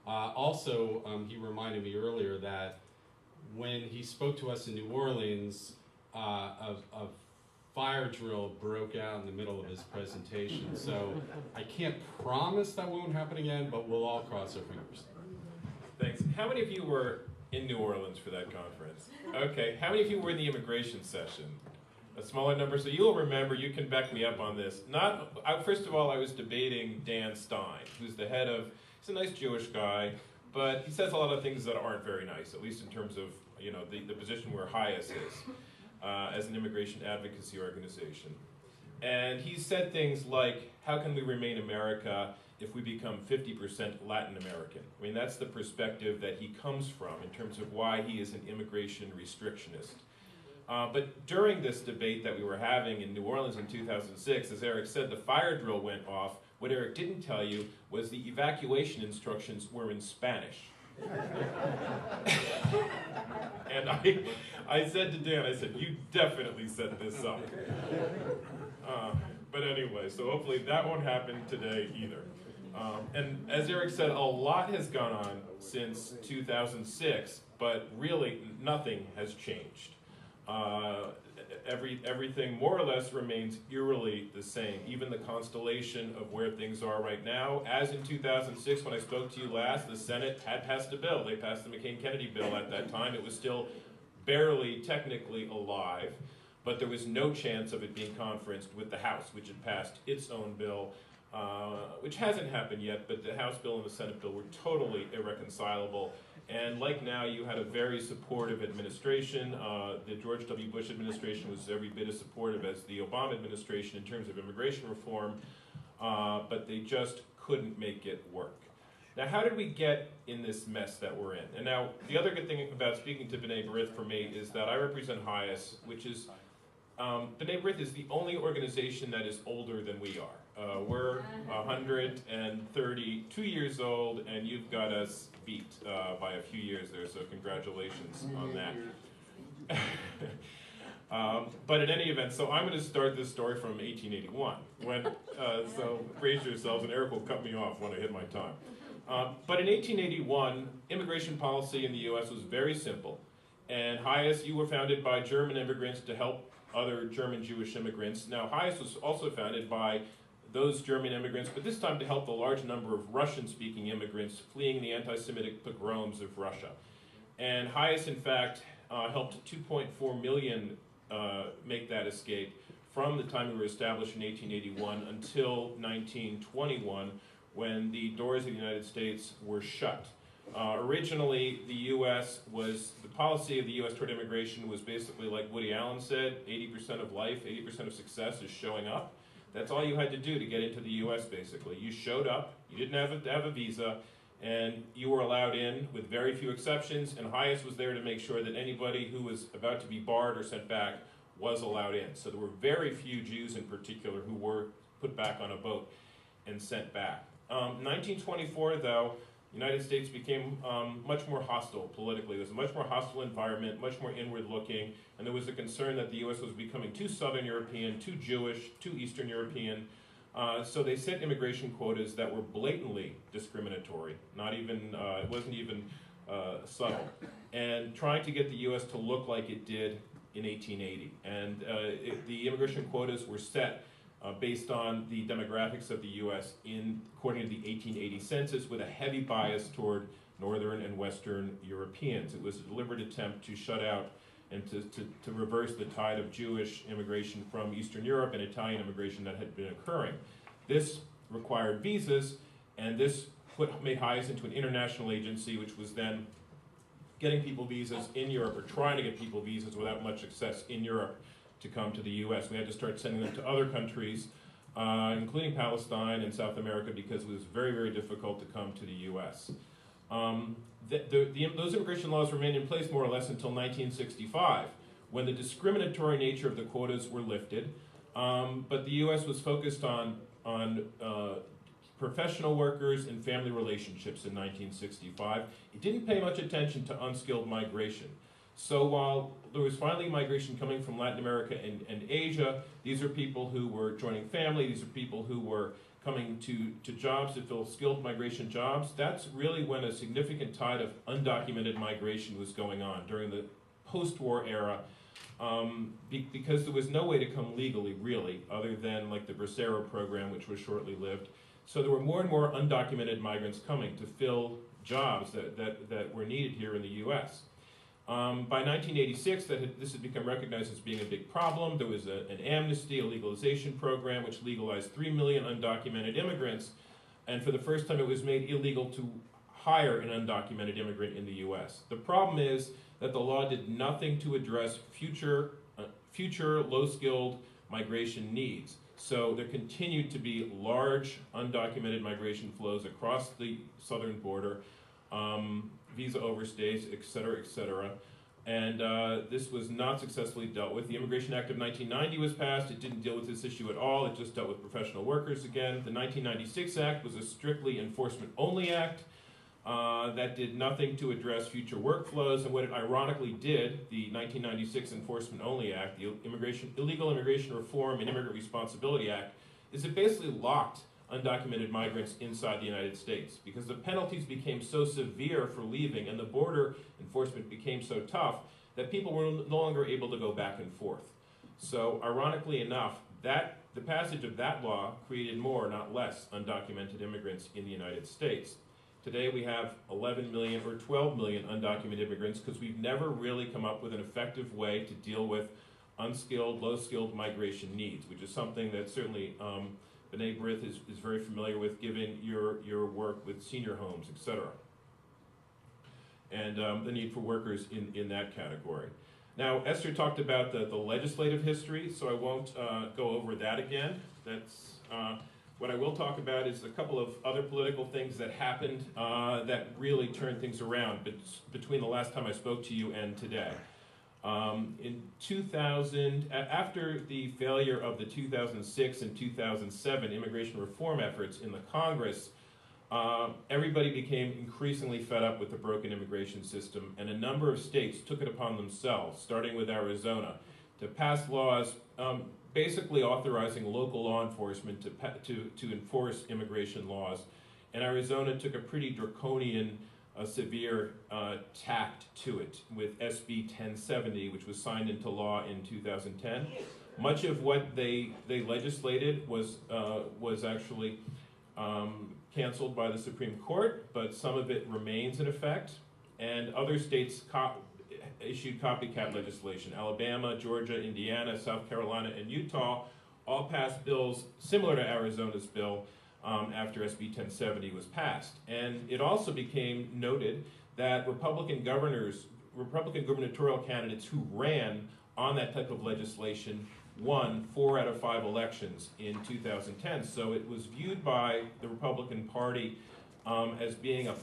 He reminded me earlier that when he spoke to us in New Orleans, a fire drill broke out in the middle of his presentation. So I can't promise that won't happen again, but we'll all cross our fingers. Thanks. How many of you were in New Orleans for that conference? Okay. How many of you were in the immigration session? A smaller number. So you'll remember, you can back me up on this. First of all, I was debating Dan Stein, who's the head of, he's a nice Jewish guy, but he says a lot of things that aren't very nice, at least in terms of the position where HIAS is as an immigration advocacy organization. And he said things like, how can we remain America if we become 50% Latin American? I mean, that's the perspective that he comes from in terms of why he is an immigration restrictionist. But during this debate that we were having in New Orleans in 2006, as Eric said, the fire drill went off. What Eric didn't tell you was the evacuation instructions were in Spanish. And I said to Dan, I said, you definitely set this up. But anyway, so hopefully that won't happen today either. And as Eric said, a lot has gone on since 2006, but really nothing has changed. Everything more or less remains eerily the same. Even the constellation of where things are right now, as in 2006 when I spoke to you last, the Senate had passed a bill. They passed the McCain-Kennedy bill at that time. It was still barely technically alive, but there was no chance of it being conferenced with the House, which had passed its own bill, which hasn't happened yet, but the House bill and the Senate bill were totally irreconcilable. And like now, you had a very supportive administration. The George W. Bush administration was every bit as supportive as the Obama administration in terms of immigration reform, but they just couldn't make it work. Now, how did we get in this mess that we're in? And now, the other good thing about speaking to B'nai B'rith for me is that I represent HIAS, which is, B'nai B'rith is the only organization that is older than we are. We're 132 years old, and you've got us beat by a few years there, so congratulations on that. But in any event, so I'm going to start this story from 1881. So brace yourselves, and Eric will cut me off when I hit my time. But in 1881, immigration policy in the U.S. was very simple. And HIAS, you were founded by German immigrants to help other German Jewish immigrants. Now, HIAS was also founded by those German immigrants, but this time to help the large number of Russian-speaking immigrants fleeing the anti-Semitic pogroms of Russia. And HIAS, in fact, helped 2.4 million make that escape from the time we were established in 1881 until 1921, when the doors of the United States were shut. Originally, the policy of the U.S. toward immigration was basically like Woody Allen said, 80% of life, 80% of success is showing up. That's all you had to do to get into the U.S., basically. You showed up, you didn't have a visa, and you were allowed in with very few exceptions, and HIAS was there to make sure that anybody who was about to be barred or sent back was allowed in. So there were very few Jews in particular who were put back on a boat and sent back. 1924, though, the United States became much more hostile politically. It was a much more hostile environment, much more inward-looking, and there was a concern that the U.S. was becoming too Southern European, too Jewish, too Eastern European. So they set immigration quotas that were blatantly discriminatory. It wasn't even subtle, and trying to get the U.S. to look like it did in 1880. And the immigration quotas were set based on the demographics of the U.S. according to the 1880 census, with a heavy bias toward Northern and Western Europeans. It was a deliberate attempt to shut out and to reverse the tide of Jewish immigration from Eastern Europe and Italian immigration that had been occurring. This required visas, and this made HIAS into an international agency, which was then getting people visas in Europe, or trying to get people visas without much success in Europe, to come to the U.S. We had to start sending them to other countries, including Palestine and South America, because it was very, very difficult to come to the U.S. Those immigration laws remained in place more or less until 1965, when the discriminatory nature of the quotas were lifted, but the U.S. was focused on professional workers and family relationships in 1965. It didn't pay much attention to unskilled migration. So while there was finally migration coming from Latin America and Asia, these are people who were joining family, these are people who were coming to jobs to fill skilled migration jobs, that's really when a significant tide of undocumented migration was going on during the post-war era, because there was no way to come legally, really, other than like the Bracero program, which was shortly lived. So there were more and more undocumented migrants coming to fill jobs that were needed here in the U.S. By 1986, this had become recognized as being a big problem. There was an amnesty, a legalization program, which legalized 3 million undocumented immigrants, and for the first time it was made illegal to hire an undocumented immigrant in the U.S. The problem is that the law did nothing to address future low-skilled migration needs. So there continued to be large undocumented migration flows across the southern border, visa overstays, et cetera, and this was not successfully dealt with. The Immigration Act of 1990 was passed. It didn't deal with this issue at all. It just dealt with professional workers again. The 1996 Act was a strictly enforcement-only act that did nothing to address future workflows, and what it ironically did, the 1996 Enforcement-Only Act, the Illegal Immigration Reform and Immigrant Responsibility Act, is it basically locked undocumented migrants inside the United States because the penalties became so severe for leaving and the border enforcement became so tough that people were no longer able to go back and forth. So ironically enough, the passage of that law created more, not less, undocumented immigrants in the United States. Today we have 11 million or 12 million undocumented immigrants because we've never really come up with an effective way to deal with unskilled, low-skilled migration needs, which is something that certainly B'nai B'rith is very familiar with, given your work with senior homes, et cetera, and the need for workers in that category. Now, Esther talked about the legislative history, so I won't go over that again. That's what I will talk about is a couple of other political things that happened that really turned things around between the last time I spoke to you and today. In 2000, after the failure of the 2006 and 2007 immigration reform efforts in the Congress, everybody became increasingly fed up with the broken immigration system, and a number of states took it upon themselves, starting with Arizona, to pass laws basically authorizing local law enforcement to enforce immigration laws. And Arizona took a pretty draconian, severe tact to it with SB 1070, which was signed into law in 2010. Much of what they legislated was actually canceled by the Supreme Court, but some of it remains in effect, and other states issued copycat legislation. Alabama, Georgia, Indiana, South Carolina, and Utah all passed bills similar to Arizona's bill after SB 1070 was passed. And it also became noted that Republican gubernatorial candidates who ran on that type of legislation won 4 out of 5 elections in 2010. So it was viewed by the Republican Party as being an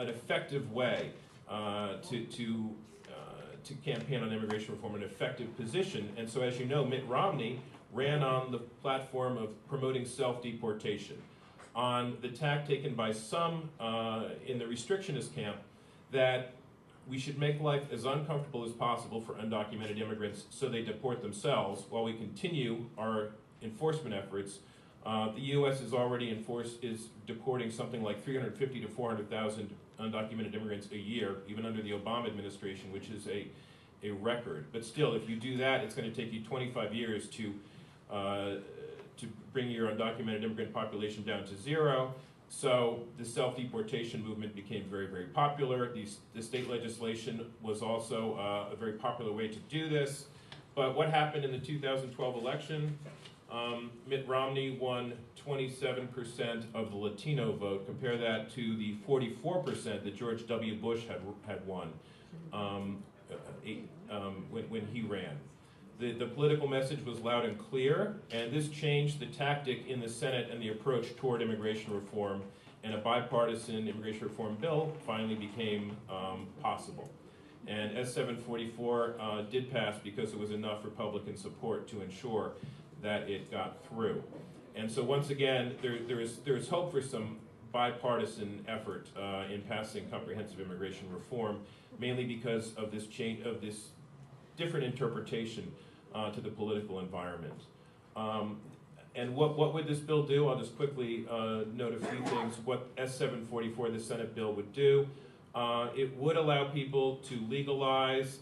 effective way to campaign on immigration reform, an effective position. And so, as you know, Mitt Romney ran on the platform of promoting self-deportation, on the tack taken by some in the restrictionist camp that we should make life as uncomfortable as possible for undocumented immigrants so they deport themselves while we continue our enforcement efforts. The U.S. is already deporting something like 350 to 400,000 undocumented immigrants a year, even under the Obama administration, which is a record. But still, if you do that, it's going to take you 25 years to bring your undocumented immigrant population down to 0. So the self-deportation movement became very, very popular. The state legislation was also a very popular way to do this. But what happened in the 2012 election? Mitt Romney won 27% of the Latino vote. Compare that to the 44% that George W. Bush had won when he ran. The political message was loud and clear, and this changed the tactic in the Senate and the approach toward immigration reform, and a bipartisan immigration reform bill finally became possible. And S-744 did pass because there was enough Republican support to ensure that it got through. And so once again, there is hope for some bipartisan effort in passing comprehensive immigration reform, mainly because of this change, of this different interpretation to the political environment. And what would this bill do? I'll just quickly note a few things. What S744, the Senate bill, would do. It would allow people to legalize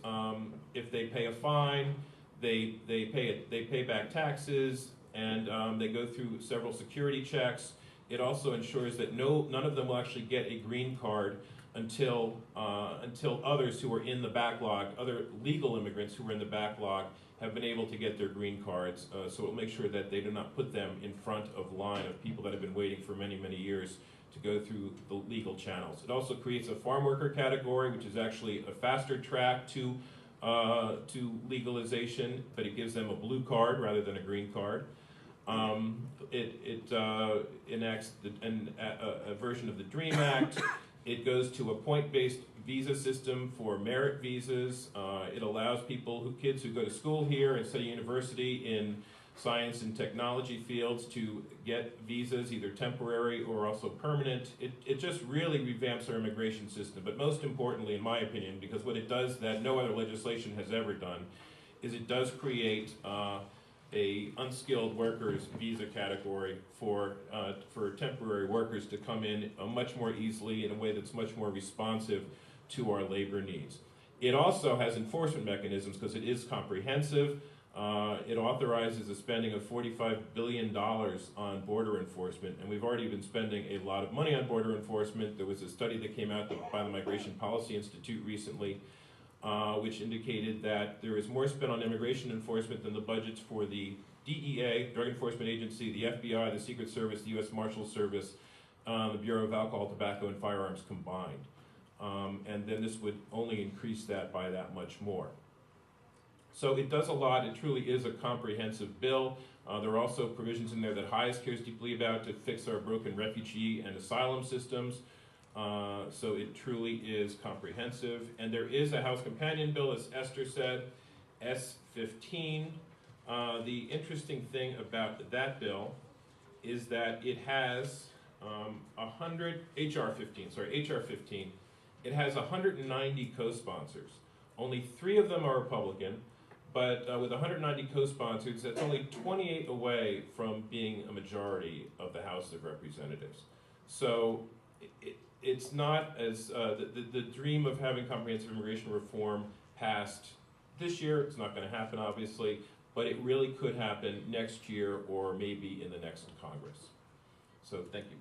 if they pay a fine, they pay back taxes, and they go through several security checks. It also ensures that none of them will actually get a green card until others who are in the backlog, other legal immigrants who are in the backlog, have been able to get their green cards. So it'll make sure that they do not put them in front of line of people that have been waiting for many, many years to go through the legal channels. It also creates a farm worker category, which is actually a faster track to legalization, but it gives them a blue card rather than a green card. It enacts a version of the DREAM Act. It goes to a point-based visa system for merit visas. It allows kids who go to school here and study university in science and technology fields to get visas, either temporary or also permanent. It just really revamps our immigration system. But most importantly, in my opinion, because what it does that no other legislation has ever done, is it does create a unskilled workers visa category for temporary workers to come in much more easily in a way that's much more responsive to our labor needs. It also has enforcement mechanisms because it is comprehensive. It authorizes the spending of $45 billion on border enforcement, and we've already been spending a lot of money on border enforcement. There was a study that came out by the Migration Policy Institute recently, which indicated that there is more spent on immigration enforcement than the budgets for the DEA, Drug Enforcement Agency, the FBI, the Secret Service, the U.S. Marshals Service, the Bureau of Alcohol, Tobacco, and Firearms combined. And then this would only increase that by that much more. So it does a lot. It truly is a comprehensive bill. There are also provisions in there that HIAS cares deeply about to fix our broken refugee and asylum systems. So it truly is comprehensive. And there is a House companion bill, as Esther said, S15. The interesting thing about that bill is that it has HR 15. It has 190 co-sponsors. Only 3 of them are Republican, but with 190 co-sponsors, that's only 28 away from being a majority of the House of Representatives. So it's not as, the dream of having comprehensive immigration reform passed this year. It's not going to happen, obviously, but it really could happen next year or maybe in the next Congress. So thank you.